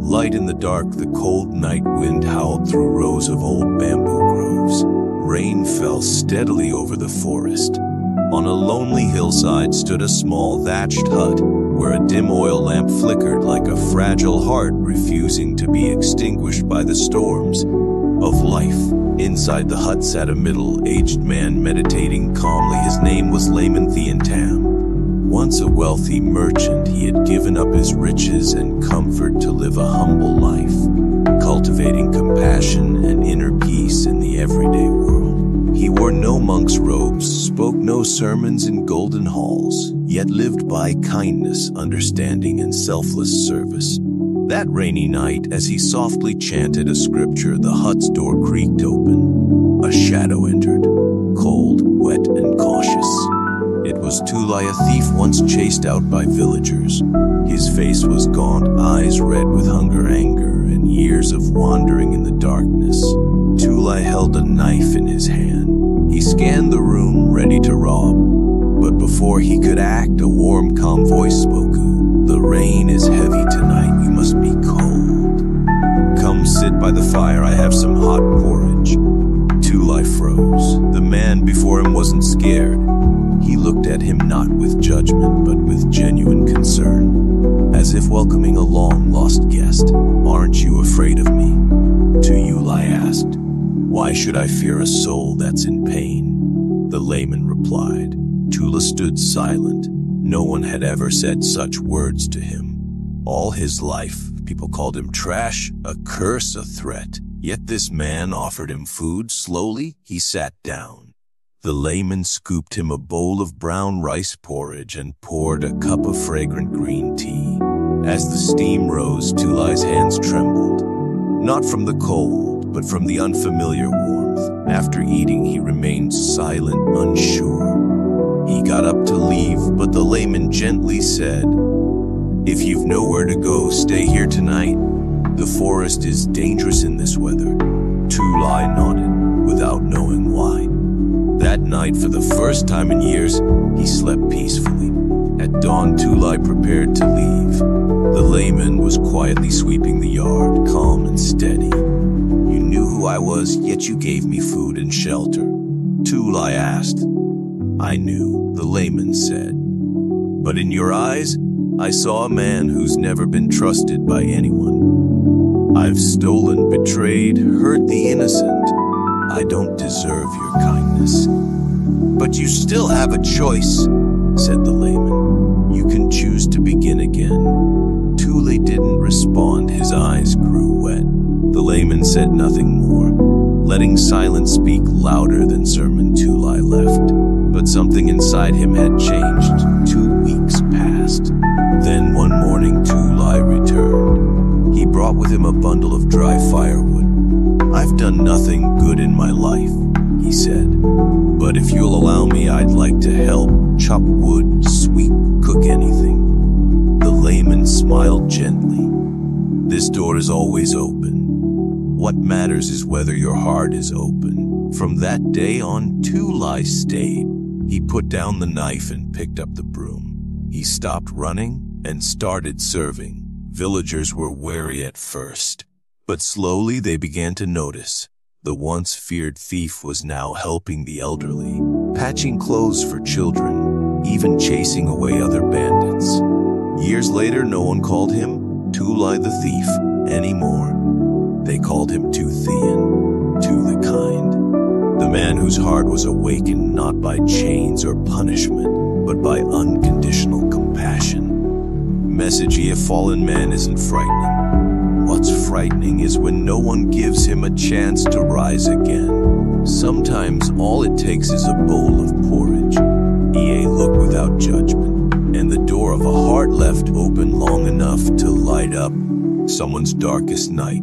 Light in the dark, the cold night wind howled through rows of old bamboo groves. Rain fell steadily over the forest. On a lonely hillside stood a small thatched hut, where a dim oil lamp flickered like a fragile heart refusing to be extinguished by the storms of life. Inside the hut sat a middle-aged man meditating calmly. His name was Layman. Once a wealthy merchant, he had given up his riches and comfort to live a humble life, cultivating compassion and inner peace in the everyday world. He wore no monk's robes, spoke no sermons in golden halls, yet lived by kindness, understanding, and selfless service. That rainy night, as he softly chanted a scripture, the hut's door creaked open. A shadow entered, cold, wet, and cautious. It was Tulai, a thief once chased out by villagers. His face was gaunt, eyes red with hunger, anger, and years of wandering in the darkness. Tulai held a knife in his hand. He scanned the room, ready to rob. But before he could act, a warm, calm voice spoke. "The rain is heavy tonight. We must be cold. Come sit by the fire. I have some hot porridge." Tulai froze. The man before him wasn't scared. He looked at him not with judgment, but with genuine concern, as if welcoming a long-lost guest. "Aren't you afraid of me?" Tulai asked. "Why should I fear a soul that's in pain?" The layman replied. Tula stood silent. No one had ever said such words to him. All his life, people called him trash, a curse, a threat. Yet this man offered him food. Slowly, he sat down. The layman scooped him a bowl of brown rice porridge and poured a cup of fragrant green tea. As the steam rose, Tulai's hands trembled. Not from the cold, but from the unfamiliar warmth. After eating, he remained silent, unsure. He got up to leave, but the layman gently said, "If you've nowhere to go, stay here tonight. The forest is dangerous in this weather." Tulai nodded, without knowing why. That night, for the first time in years, he slept peacefully. At dawn, Tulai prepared to leave. The layman was quietly sweeping the yard, calm and steady. "You knew who I was, yet you gave me food and shelter?" Tulai asked. "I knew," the layman said. "But in your eyes, I saw a man who's never been trusted by anyone. I've stolen, betrayed, hurt the innocent. I don't deserve your kindness." "But you still have a choice," said the layman. "You can choose to begin again." Tulai didn't respond. His eyes grew wet. The layman said nothing more, letting silence speak louder than sermon. Tulai left. But something inside him had changed. 2 weeks passed. Then one morning, Tulai returned. He brought with him a bundle of dry firewood. "I've done nothing good in my life," he said. "But if you'll allow me, I'd like to help. Chop wood, sweep, cook anything." The layman smiled gently. "This door is always open. What matters is whether your heart is open." From that day on, Tulai stayed. He put down the knife and picked up the broom. He stopped running and started serving. Villagers were wary at first, but slowly they began to notice. The once feared thief was now helping the elderly, patching clothes for children, even chasing away other bandits. Years later, no one called him Tulai the thief anymore. They called him Tuthian, Tu the kind. The man whose heart was awakened not by chains or punishment, but by unconditional compassion. Message: a fallen man isn't frightening. What's frightening is when no one gives him a chance to rise again. Sometimes all it takes is a bowl of porridge, a look without judgment, and the door of a heart left open long enough to light up someone's darkest night.